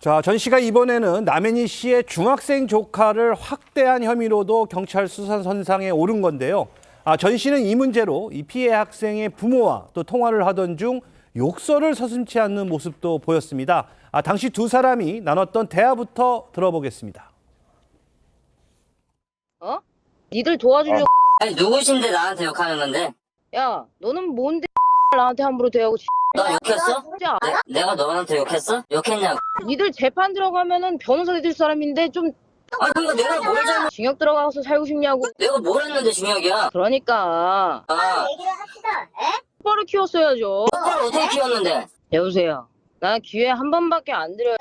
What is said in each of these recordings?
자, 전 씨가 이번에는 남현희 씨의 중학생 조카를 확대한 혐의로도 경찰 수사선상에 오른 건데요. 전 씨는 이 문제로 이 피해 학생의 부모와 또 통화를 하던 중 욕설을 서슴지 않는 모습도 보였습니다. 당시 두 사람이 나눴던 대화부터 들어보겠습니다. 어? 니들 도와주려고. 아니 누구신데 나한테 욕하는 건데? 야, 너는 뭔데 나한테 함부로 대하고. 너 욕했어? 진짜. 내가 너한테 욕했어? 욕했냐고? 니들 재판 들어가면은 변호사 될 사람인데 좀 아 근데 내가 뭘 잘못 징역 들어가서 살고 싶냐고. 내가 뭘 했는데 중요하기야? 그러니까 얘기를 합시다. 똑바로 키웠어야죠. 똑바로 어떻게 키웠는데? 여보세요. 나 기회 한 번밖에 안 드려요.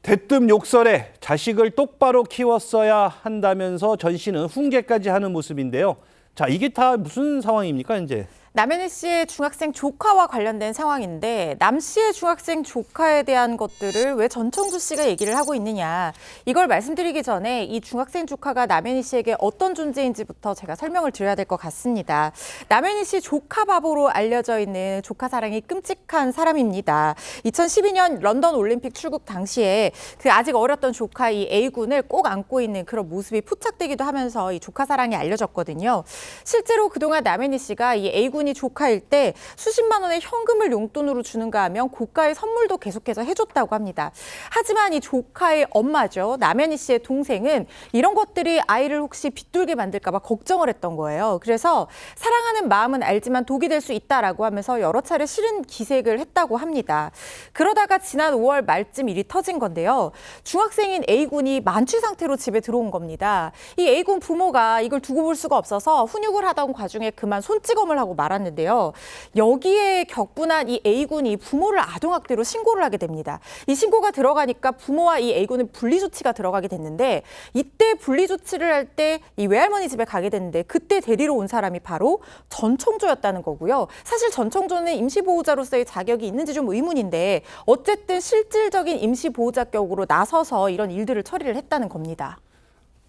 대뜸 욕설에 자식을 똑바로 키웠어야 한다면서 전 씨는 훈계까지 하는 모습인데요. 자, 이게 다 무슨 상황입니까, 이제? 남현희 씨의 중학생 조카와 관련된 상황인데 남 씨의 중학생 조카에 대한 것들을 왜 전청조 씨가 얘기를 하고 있느냐. 이걸 말씀드리기 전에 이 중학생 조카가 남현희 씨에게 어떤 존재인지부터 제가 설명을 드려야 될 것 같습니다. 남현희 씨 조카 바보로 알려져 있는 조카 사랑이 끔찍한 사람입니다. 2012년 런던 올림픽 출국 당시에 그 아직 어렸던 조카 이 A군을 꼭 안고 있는 그런 모습이 포착되기도 하면서 이 조카 사랑이 알려졌거든요. 실제로 그동안 남현희 씨가 이 A군 이 조카일 때 수십만 원의 현금을 용돈으로 주는가 하면 고가의 선물도 계속해서 해줬다고 합니다. 하지만 이 조카의 엄마죠. 남현희 씨의 동생은 이런 것들이 아이를 혹시 빗돌게 만들까 봐 걱정을 했던 거예요. 그래서 사랑하는 마음은 알지만 독이 될 수 있다라고 하면서 여러 차례 싫은 기색을 했다고 합니다. 그러다가 지난 5월 말쯤 일이 터진 건데요. 중학생인 A군이 만취 상태로 집에 들어온 겁니다. 이 A군 부모가 이걸 두고 볼 수가 없어서 훈육을 하던 과중에 그만 손찌검을 하고 말았는데요. 여기에 격분한 이 A군이 부모를 아동학대로 신고를 하게 됩니다. 이 신고가 들어가니까 부모와 이 A군은 분리조치가 들어가게 됐는데 이때 분리조치를 할 때 이 외할머니 집에 가게 됐는데 그때 데리러 온 사람이 바로 전청조였다는 거고요. 사실 전청조는 임시보호자로서의 자격이 있는지 좀 의문인데 어쨌든 실질적인 임시보호자격으로 나서서 이런 일들을 처리를 했다는 겁니다.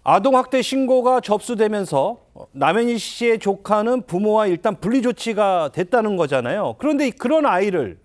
아동학대 신고가 접수되면서 남현희 씨의 조카는 부모와 일단 분리조치가 됐다는 거잖아요. 그런데 그런 아이를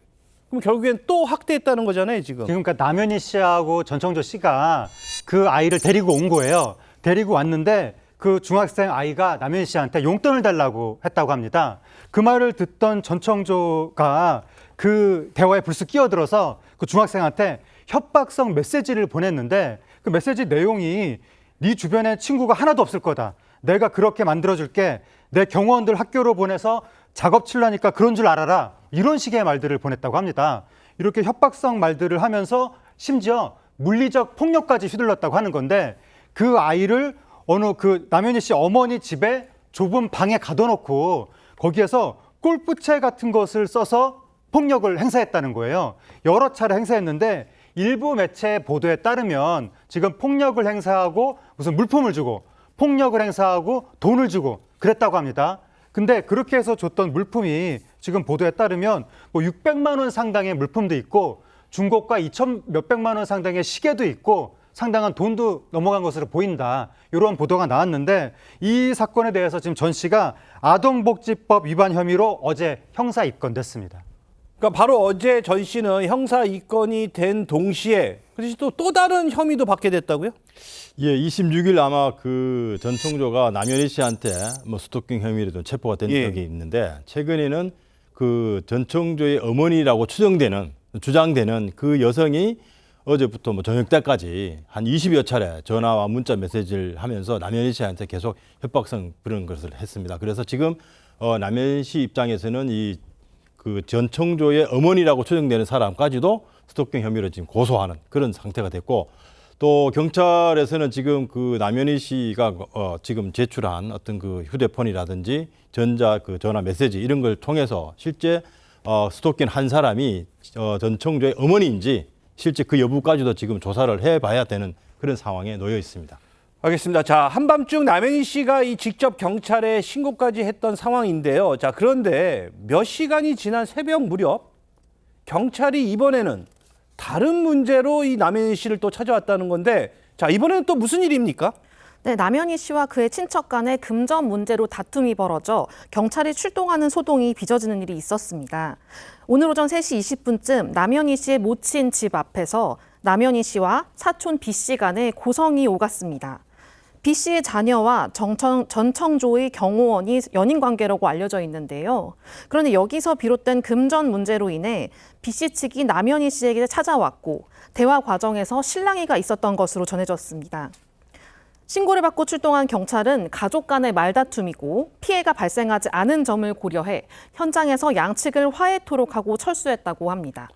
그럼 결국엔 또 학대했다는 거잖아요, 지금. 그러니까 남현희 씨하고 전청조 씨가 그 아이를 데리고 온 거예요. 데리고 왔는데 그 중학생 아이가 남현희 씨한테 용돈을 달라고 했다고 합니다. 그 말을 듣던 전청조가 그 대화에 불쑥 끼어들어서 그 중학생한테 협박성 메시지를 보냈는데 그 메시지 내용이 네 주변에 친구가 하나도 없을 거다. 내가 그렇게 만들어줄게. 내 경호원들 학교로 보내서 작업 치려니까 그런 줄 알아라. 이런 식의 말들을 보냈다고 합니다. 이렇게 협박성 말들을 하면서 심지어 물리적 폭력까지 휘둘렀다고 하는 건데 그 아이를 어느 그 남현희 씨 어머니 집에 좁은 방에 가둬놓고 거기에서 골프채 같은 것을 써서 폭력을 행사했다는 거예요. 여러 차례 행사했는데 일부 매체 보도에 따르면 지금 폭력을 행사하고 무슨 물품을 주고 폭력을 행사하고 돈을 주고 그랬다고 합니다. 근데 그렇게 해서 줬던 물품이 지금 보도에 따르면 뭐 600만 원 상당의 물품도 있고 중고가 2천 몇백만 원 상당의 시계도 있고 상당한 돈도 넘어간 것으로 보인다. 이런 보도가 나왔는데 이 사건에 대해서 지금 전 씨가 아동복지법 위반 혐의로 어제 형사 입건됐습니다. 그러니까 바로 어제 전 씨는 형사 입건이 된 동시에 그래서 또 다른 혐의도 받게 됐다고요? 예, 26일 아마 그 전청조가 남현희 씨한테 뭐 스토킹 혐의로 체포가 된 적이 있는데 최근에는 그 전청조의 어머니라고 주장되는 그 여성이 어제부터 뭐 저녁 때까지 한 20여 차례 전화와 문자 메시지를 하면서 남현희 씨한테 계속 협박성 그런 것을 했습니다. 그래서 지금 남현희 씨 입장에서는 이 그 전청조의 어머니라고 추정되는 사람까지도 스토킹 혐의로 지금 고소하는 그런 상태가 됐고 또 경찰에서는 지금 그 남현희 씨가 지금 제출한 어떤 그 휴대폰이라든지 전화 메시지 이런 걸 통해서 실제 스토킹 한 사람이 전청조의 어머니인지 실제 그 여부까지도 지금 조사를 해봐야 되는 그런 상황에 놓여 있습니다. 알겠습니다. 자, 한밤중 남현희 씨가 직접 경찰에 신고까지 했던 상황인데요. 자, 그런데 몇 시간이 지난 새벽 무렵 경찰이 이번에는 다른 문제로 이 남현희 씨를 또 찾아왔다는 건데 자, 이번에는 또 무슨 일입니까? 네, 남현희 씨와 그의 친척 간의 금전 문제로 다툼이 벌어져 경찰이 출동하는 소동이 빚어지는 일이 있었습니다. 오늘 오전 3시 20분쯤 남현희 씨의 모친 집 앞에서 남현희 씨와 사촌 B 씨 간에 고성이 오갔습니다. B 씨의 자녀와 전청조의 경호원이 연인 관계라고 알려져 있는데요. 그런데 여기서 비롯된 금전 문제로 인해 B 씨 측이 남현희 씨에게 찾아왔고 대화 과정에서 실랑이가 있었던 것으로 전해졌습니다. 신고를 받고 출동한 경찰은 가족 간의 말다툼이고 피해가 발생하지 않은 점을 고려해 현장에서 양측을 화해토록 하고 철수했다고 합니다.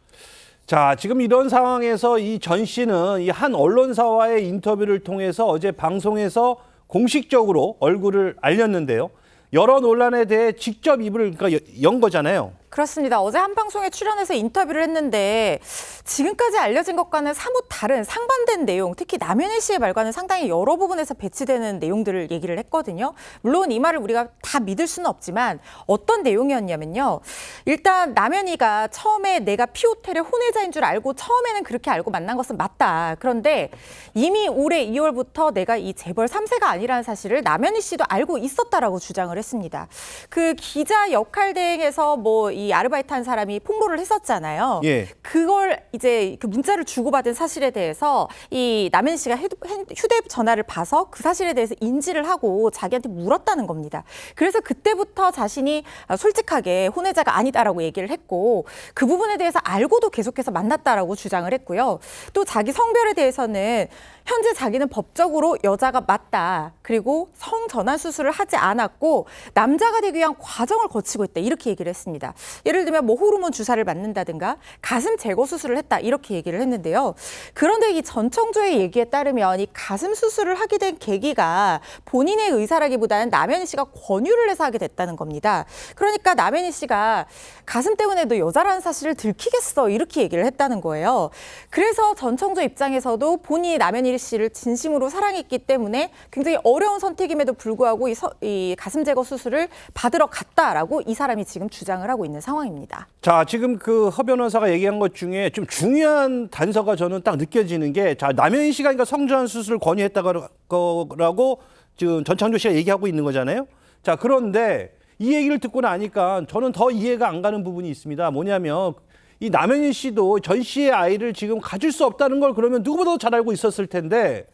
자, 지금 이런 상황에서 이 전 씨는 이 한 언론사와의 인터뷰를 통해서 어제 방송에서 공식적으로 얼굴을 알렸는데요. 여러 논란에 대해 직접 입을 그러니까 연 거잖아요. 그렇습니다. 어제 한 방송에 출연해서 인터뷰를 했는데 지금까지 알려진 것과는 사뭇 다른 상반된 내용, 특히 남현희 씨의 말과는 상당히 여러 부분에서 배치되는 내용들을 얘기를 했거든요. 물론 이 말을 우리가 다 믿을 수는 없지만 어떤 내용이었냐면요. 일단 남현희가 처음에 내가 피오텔의 혼외자인 줄 알고 처음에는 그렇게 알고 만난 것은 맞다. 그런데 이미 올해 2월부터 내가 이 재벌 3세가 아니라는 사실을 남현희 씨도 알고 있었다라고 주장을 했습니다. 그 기자 역할 대행에서 이 아르바이트 한 사람이 폭로를 했었잖아요. 예. 그걸 이제 그 문자를 주고받은 사실에 대해서 이 남현 씨가 휴대전화를 봐서 그 사실에 대해서 인지를 하고 자기한테 물었다는 겁니다. 그래서 그때부터 자신이 솔직하게 혼외자가 아니다라고 얘기를 했고 그 부분에 대해서 알고도 계속해서 만났다라고 주장을 했고요. 또 자기 성별에 대해서는 현재 자기는 법적으로 여자가 맞다. 그리고 성전환 수술을 하지 않았고 남자가 되기 위한 과정을 거치고 있다. 이렇게 얘기를 했습니다. 예를 들면 뭐 호르몬 주사를 맞는다든가 가슴 제거 수술을 했다. 이렇게 얘기를 했는데요. 그런데 이 전청조의 얘기에 따르면 이 가슴 수술을 하게 된 계기가 본인의 의사라기보다는 남현희 씨가 권유를 해서 하게 됐다는 겁니다. 그러니까 남현희 씨가 가슴 때문에 너 여자라는 사실을 들키겠어. 이렇게 얘기를 했다는 거예요. 그래서 전청조 입장에서도 본인이 남현희 씨를 진심으로 사랑했기 때문에 굉장히 어려운 선택임에도 불구하고 이 가슴 제거 수술을 받으러 갔다라고 이 사람이 지금 주장을 하고 있는 상황입니다. 자, 지금 그 허 변호사가 얘기한 것 중에 좀 중요한 단서가 저는 딱 느껴지는 게, 자, 남현희 씨가 그러니까 성전환 수술을 권유했다고 지금 전창조 씨가 얘기하고 있는 거잖아요. 자, 그런데 이 얘기를 듣고 나니까 저는 더 이해가 안 가는 부분이 있습니다. 뭐냐면 이 남현희 씨도 전 씨의 아이를 지금 가질 수 없다는 걸 그러면 누구보다 잘 알고 있었을 텐데,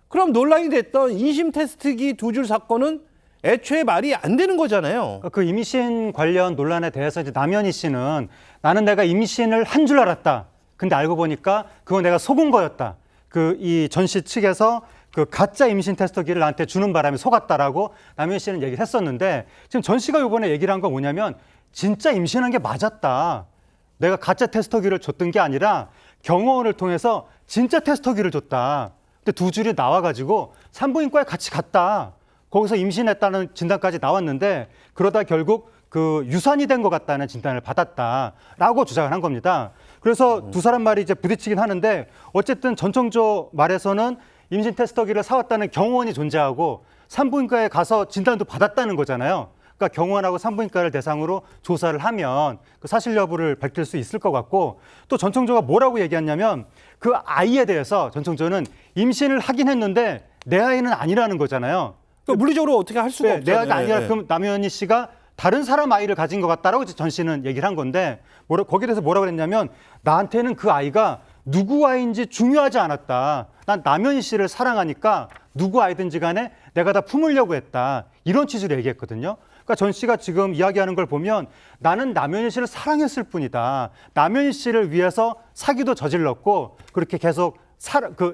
그럼 논란이 됐던 인심 테스트기 2줄 사건은 애초에 말이 안 되는 거잖아요. 그 임신 관련 논란에 대해서 이제 남현희 씨는 나는 내가 임신을 한 줄 알았다. 근데 알고 보니까 그거 내가 속은 거였다. 그 이 전 씨 측에서 그 가짜 임신 테스터기를 나한테 주는 바람에 속았다라고 남현희 씨는 얘기를 했었는데, 지금 전 씨가 이번에 얘기를 한 건 뭐냐면 진짜 임신한 게 맞았다. 내가 가짜 테스터기를 줬던 게 아니라 경호원을 통해서 진짜 테스터기를 줬다. 근데 2줄이 나와가지고 산부인과에 같이 갔다. 거기서 임신했다는 진단까지 나왔는데 그러다 결국 그 유산이 된 것 같다는 진단을 받았다라고 주장을 한 겁니다. 그래서 두 사람 말이 이제 부딪히긴 하는데 어쨌든 전청조 말에서는 임신 테스터기를 사왔다는 경호원이 존재하고 산부인과에 가서 진단도 받았다는 거잖아요. 그러니까 경호원하고 산부인과를 대상으로 조사를 하면 그 사실 여부를 밝힐 수 있을 것 같고, 또 전청조가 뭐라고 얘기했냐면 그 아이에 대해서 전청조는 임신을 하긴 했는데 내 아이는 아니라는 거잖아요. 그러니까 물리적으로 어떻게 할 수가 없잖아요. 내 아이가 아니라 네. 그럼 남현희 씨가 다른 사람 아이를 가진 것 같다라고 전 씨는 얘기를 한 건데, 거기에 대해서 뭐라고 그랬냐면 나한테는 그 아이가 누구 아이인지 중요하지 않았다. 난 남현희 씨를 사랑하니까 누구 아이든지 간에 내가 다 품으려고 했다. 이런 취지로 얘기했거든요. 그러니까 전 씨가 지금 이야기하는 걸 보면 나는 남현희 씨를 사랑했을 뿐이다. 남현희 씨를 위해서 사기도 저질렀고 그렇게 계속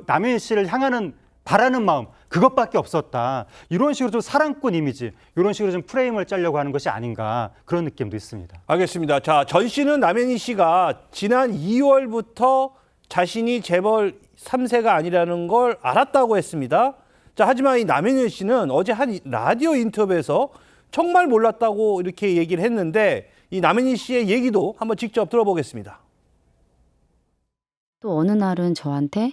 남현희 씨를 향하는 바라는 마음 그것밖에 없었다. 이런 식으로 좀 사랑꾼 이미지, 이런 식으로 좀 프레임을 짜려고 하는 것이 아닌가 그런 느낌도 있습니다. 알겠습니다. 자, 전 씨는 남현희 씨가 지난 2월부터 자신이 재벌 3세가 아니라는 걸 알았다고 했습니다. 자, 하지만 이 남현희 씨는 어제 한 라디오 인터뷰에서 정말 몰랐다고 이렇게 얘기를 했는데, 이 남현희 씨의 얘기도 한번 직접 들어보겠습니다. 또 어느 날은 저한테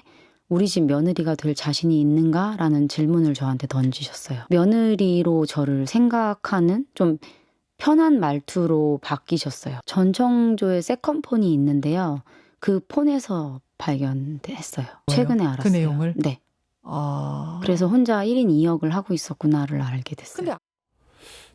우리 집 며느리가 될 자신이 있는가라는 질문을 저한테 던지셨어요. 며느리로 저를 생각하는 좀 편한 말투로 바뀌셨어요. 전청조의 세컨폰이 있는데요. 그 폰에서 발견했어요. 최근에 알았어요. 그 내용을? 네. 그래서 혼자 1인 2역을 하고 있었구나를 알게 됐어요.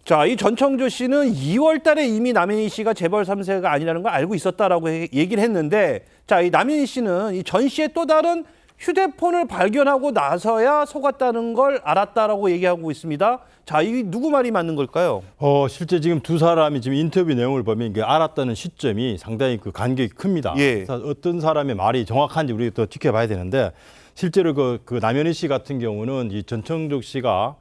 자, 이 전청조 씨는 2월 달에 이미 남현희 씨가 재벌 3세가 아니라는 걸 알고 있었다라고 얘기를 했는데, 자, 이 남현희 씨는 이 전 씨의 또 다른 휴대폰을 발견하고 나서야 속았다는 걸 알았다라고 얘기하고 있습니다. 자, 이 누구 말이 맞는 걸까요? 실제 지금 두 사람이 지금 인터뷰 내용을 보면 이게 알았다는 시점이 상당히 그 간격이 큽니다. 예. 그래서 어떤 사람의 말이 정확한지 우리가 더 지켜봐야 되는데, 실제로 그 남현희 씨 같은 경우는 이 전청조 씨가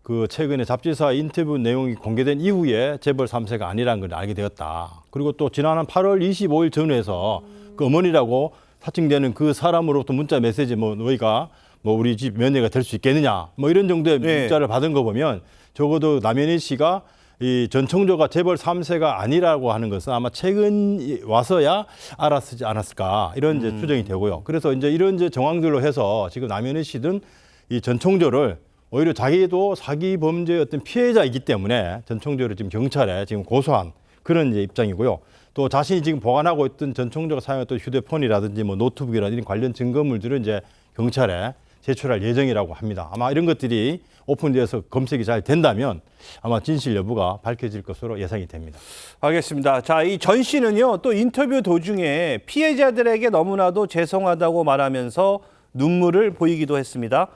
그 최근에 잡지사 인터뷰 내용이 공개된 이후에 재벌 3세가 아니라는 걸 알게 되었다. 그리고 또 지난 8월 25일 전후에서 그 어머니라고 사칭되는 그 사람으로부터 문자 메시지 뭐 너희가 뭐 우리 집 며느리가 될 수 있겠느냐 뭐 이런 정도의 문자를 받은 거 보면 적어도 남현희 씨가 이 전청조가 재벌 3세가 아니라고 하는 것은 아마 최근 와서야 알았지 않았을까 이런 이제 추정이 되고요. 그래서 이제 이런 이제 정황들로 해서 지금 남현희 씨든 이 전청조를 오히려 자기도 사기 범죄의 어떤 피해자이기 때문에 전청조를 지금 경찰에 지금 고소한 그런 이제 입장이고요. 또 자신이 지금 보관하고 있던 전청조가 사용했던 휴대폰이라든지 뭐 노트북이라든지 이런 관련 증거물들을 이제 경찰에 제출할 예정이라고 합니다. 아마 이런 것들이 오픈되어서 검색이 잘 된다면 아마 진실 여부가 밝혀질 것으로 예상이 됩니다. 알겠습니다. 자, 이 전 씨는요, 또 인터뷰 도중에 피해자들에게 너무나도 죄송하다고 말하면서 눈물을 보이기도 했습니다.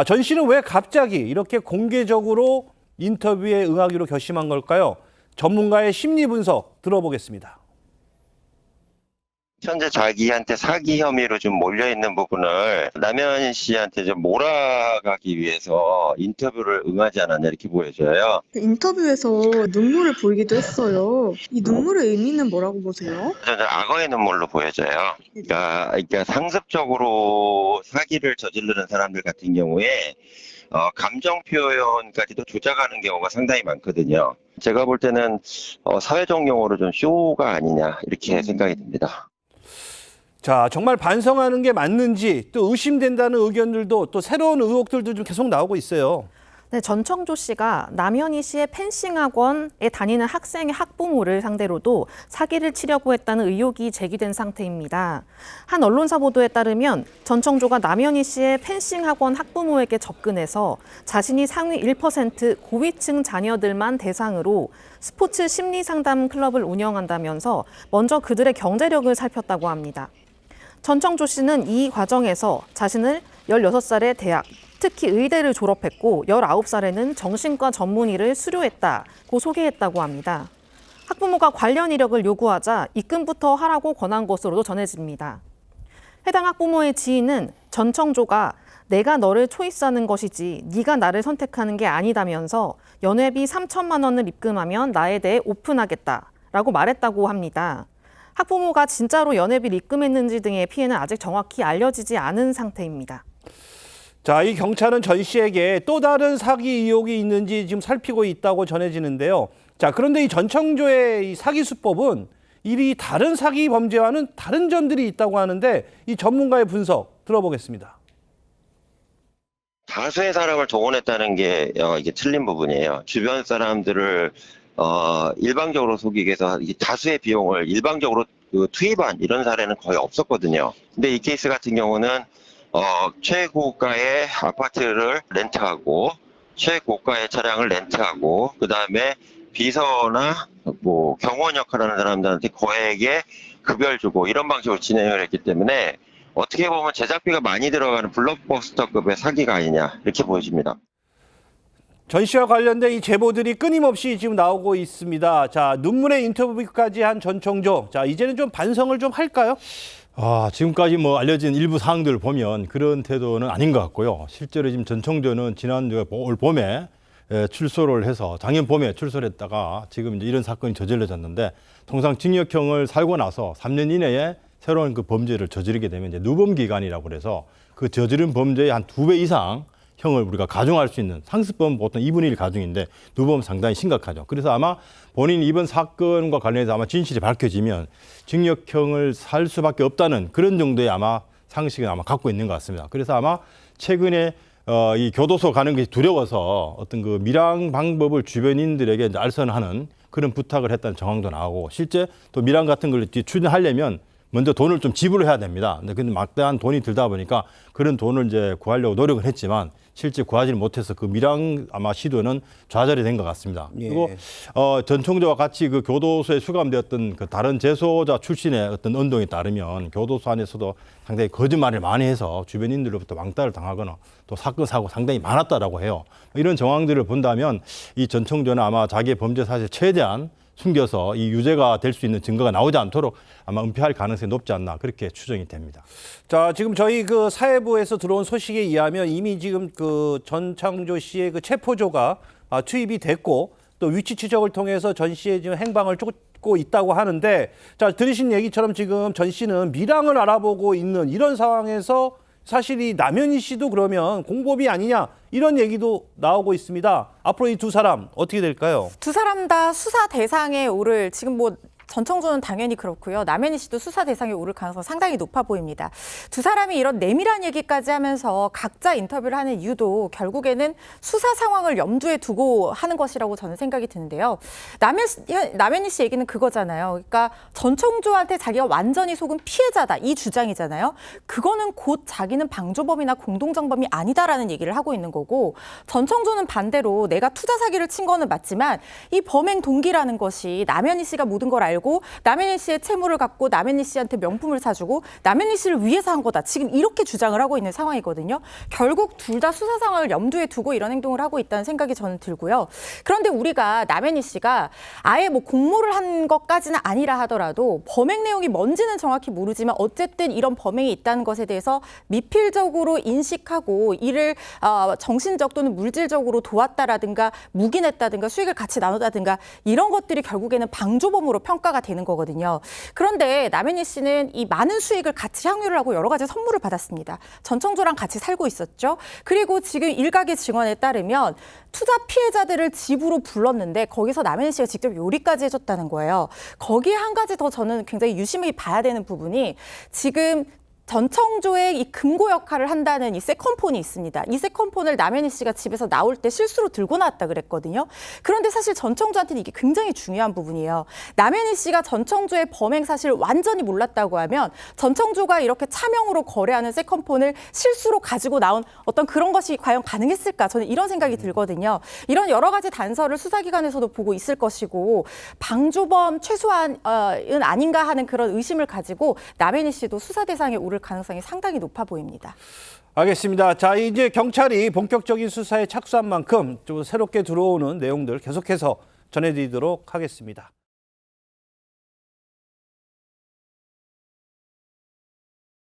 전 씨는 왜 갑자기 이렇게 공개적으로 인터뷰에 응하기로 결심한 걸까요? 전문가의 심리 분석 들어보겠습니다. 현재 자기한테 사기 혐의로 좀 몰려있는 부분을 남현희 씨한테 좀 몰아가기 위해서 인터뷰를 응하지 않았냐 이렇게 보여져요. 인터뷰에서 눈물을 보이기도 했어요. 이 눈물의 의미는 뭐라고 보세요? 저는 악어의 눈물로 보여져요. 그러니까 상습적으로 사기를 저지르는 사람들 같은 경우에 감정 표현까지도 조작하는 경우가 상당히 많거든요. 제가 볼 때는 사회적 용어로 좀 쇼가 아니냐 이렇게 생각이 듭니다. 자, 정말 반성하는 게 맞는지 또 의심된다는 의견들도 또 새로운 의혹들도 좀 계속 나오고 있어요. 네, 전청조 씨가 남현희 씨의 펜싱 학원에 다니는 학생의 학부모를 상대로도 사기를 치려고 했다는 의혹이 제기된 상태입니다. 한 언론사 보도에 따르면 전청조가 남현희 씨의 펜싱 학원 학부모에게 접근해서 자신이 상위 1% 고위층 자녀들만 대상으로 스포츠 심리 상담 클럽을 운영한다면서 먼저 그들의 경제력을 살폈다고 합니다. 전청조 씨는 이 과정에서 자신을 16살에 대학, 특히 의대를 졸업했고 19살에는 정신과 전문의를 수료했다고 소개했다고 합니다. 학부모가 관련 이력을 요구하자 입금부터 하라고 권한 것으로도 전해집니다. 해당 학부모의 지인은 전청조가 내가 너를 초이스하는 것이지 네가 나를 선택하는 게 아니다면서 연회비 3천만 원을 입금하면 나에 대해 오픈하겠다라고 말했다고 합니다. 학부모가 진짜로 연회비를 입금했는지 등의 피해는 아직 정확히 알려지지 않은 상태입니다. 자, 이 경찰은 전 씨에게 또 다른 사기 의혹이 있는지 지금 살피고 있다고 전해지는데요. 자, 그런데 이 전청조의 이 사기 수법은 이 다른 사기 범죄와는 다른 점들이 있다고 하는데 이 전문가의 분석 들어보겠습니다. 다수의 사람을 동원했다는 게 이게 틀린 부분이에요. 주변 사람들을 일방적으로 속이기 위해서 다수의 비용을 일방적으로 투입한 이런 사례는 거의 없었거든요. 근데 이 케이스 같은 경우는 최고가의 아파트를 렌트하고 최고가의 차량을 렌트하고 그다음에 비서나 뭐 경호원 역할하는 사람들한테 거액의 급여를 주고 이런 방식으로 진행을 했기 때문에 어떻게 보면 제작비가 많이 들어가는 블록버스터급의 사기가 아니냐 이렇게 보여집니다. 전 씨와 관련된 이 제보들이 끊임없이 지금 나오고 있습니다. 자, 눈물의 인터뷰까지 한 전청조. 자, 이제는 좀 반성을 좀 할까요? 지금까지 뭐 알려진 일부 사항들을 보면 그런 태도는 아닌 것 같고요. 실제로 지금 전청조는 지난 올 봄에 출소를 해서 작년 봄에 출소를 했다가 지금 이제 이런 사건이 저질러졌는데 통상 징역형을 살고 나서 3년 이내에 새로운 그 범죄를 저지르게 되면 이제 누범 기간이라고 그래서 그 저지른 범죄의 한 2배 이상 형을 우리가 가중할 수 있는 상습범 보통 2분의 1 가중인데 누범 상당히 심각하죠. 그래서 아마 본인이 이번 사건과 관련해서 아마 진실이 밝혀지면 징역형을 살 수밖에 없다는 그런 정도의 아마 상식을 아마 갖고 있는 것 같습니다. 그래서 아마 최근에 이 교도소 가는 것이 두려워서 어떤 그 밀항 방법을 주변인들에게 이제 알선하는 그런 부탁을 했다는 정황도 나오고 실제 또 밀항 같은 걸 추진하려면 먼저 돈을 좀 지불을 해야 됩니다. 근데 막대한 돈이 들다 보니까 그런 돈을 이제 구하려고 노력을 했지만 실제 구하지를 못해서 그 밀항 아마 시도는 좌절이 된 것 같습니다. 예. 그리고 전 총재와 같이 그 교도소에 수감되었던 그 다른 재소자 출신의 어떤 언동에 따르면 교도소 안에서도 상당히 거짓말을 많이 해서 주변인들로부터 왕따를 당하거나 또 사건 사고 상당히 많았다라고 해요. 이런 정황들을 본다면 이 전 총재는 아마 자기의 범죄 사실 최대한 숨겨서 이 유죄가 될 수 있는 증거가 나오지 않도록 아마 은폐할 가능성이 높지 않나 그렇게 추정이 됩니다. 자, 지금 저희 그 사회부에서 들어온 소식에 의하면 이미 지금 그 전창조 씨의 그 체포조가 투입이 됐고 또 위치 추적을 통해서 전 씨의 지금 행방을 쫓고 있다고 하는데, 자, 들으신 얘기처럼 지금 전 씨는 밀항을 알아보고 있는 이런 상황에서 사실 이 남현희 씨도 그러면 공범이 아니냐 이런 얘기도 나오고 있습니다. 앞으로 이 두 사람 어떻게 될까요? 두 사람 다 수사 대상에 오를, 지금 뭐 전청조는 당연히 그렇고요. 남현희 씨도 수사 대상에 오를 가능성이 상당히 높아 보입니다. 두 사람이 이런 내밀한 얘기까지 하면서 각자 인터뷰를 하는 이유도 결국에는 수사 상황을 염두에 두고 하는 것이라고 저는 생각이 드는데요. 남현희 씨 얘기는 그거잖아요. 그러니까 전청조한테 자기가 완전히 속은 피해자다, 이 주장이잖아요. 그거는 곧 자기는 방조범이나 공동정범이 아니다라는 얘기를 하고 있는 거고, 전청조는 반대로 내가 투자 사기를 친 거는 맞지만 이 범행 동기라는 것이 남현희 씨가 모든 걸 알고 남현희 씨의 채무를 갖고 남현희 씨한테 명품을 사주고 남현희 씨를 위해서 한 거다, 지금 이렇게 주장을 하고 있는 상황이거든요. 결국 둘 다 수사 상황을 염두에 두고 이런 행동을 하고 있다는 생각이 저는 들고요. 그런데 우리가 남현희 씨가 아예 뭐 공모를 한 것까지는 아니라 하더라도 범행 내용이 뭔지는 정확히 모르지만 어쨌든 이런 범행이 있다는 것에 대해서 미필적으로 인식하고 이를 정신적 또는 물질적으로 도왔다라든가 묵인했다든가 수익을 같이 나눴다든가 이런 것들이 결국에는 방조범으로 평가가 되는 거거든요. 그런데 남현희 씨는 이 많은 수익을 같이 향유를 하고 여러 가지 선물을 받았습니다. 전청조랑 같이 살고 있었죠. 그리고 지금 일각의 증언에 따르면 투자 피해자들을 집으로 불렀는데 거기서 남현희 씨가 직접 요리까지 해줬다는 거예요. 거기에 한 가지 더 저는 굉장히 유심히 봐야 되는 부분이, 지금 전청조의 이 금고 역할을 한다는 이 세컨폰이 있습니다. 이 세컨폰을 남현희 씨가 집에서 나올 때 실수로 들고 나왔다 그랬거든요. 그런데 사실 전청조한테는 이게 굉장히 중요한 부분이에요. 남현희 씨가 전청조의 범행 사실을 완전히 몰랐다고 하면 전청조가 이렇게 차명으로 거래하는 세컨폰을 실수로 가지고 나온 어떤 그런 것이 과연 가능했을까? 저는 이런 생각이 들거든요. 이런 여러 가지 단서를 수사기관에서도 보고 있을 것이고, 방조범 최소한은 아닌가 하는 그런 의심을 가지고 남현희 씨도 수사 대상에 오를 가능성이 상당히 높아 보입니다. 알겠습니다. 자, 이제 경찰이 본격적인 수사에 착수한 만큼 좀 새롭게 들어오는 내용들 계속해서 전해드리도록 하겠습니다.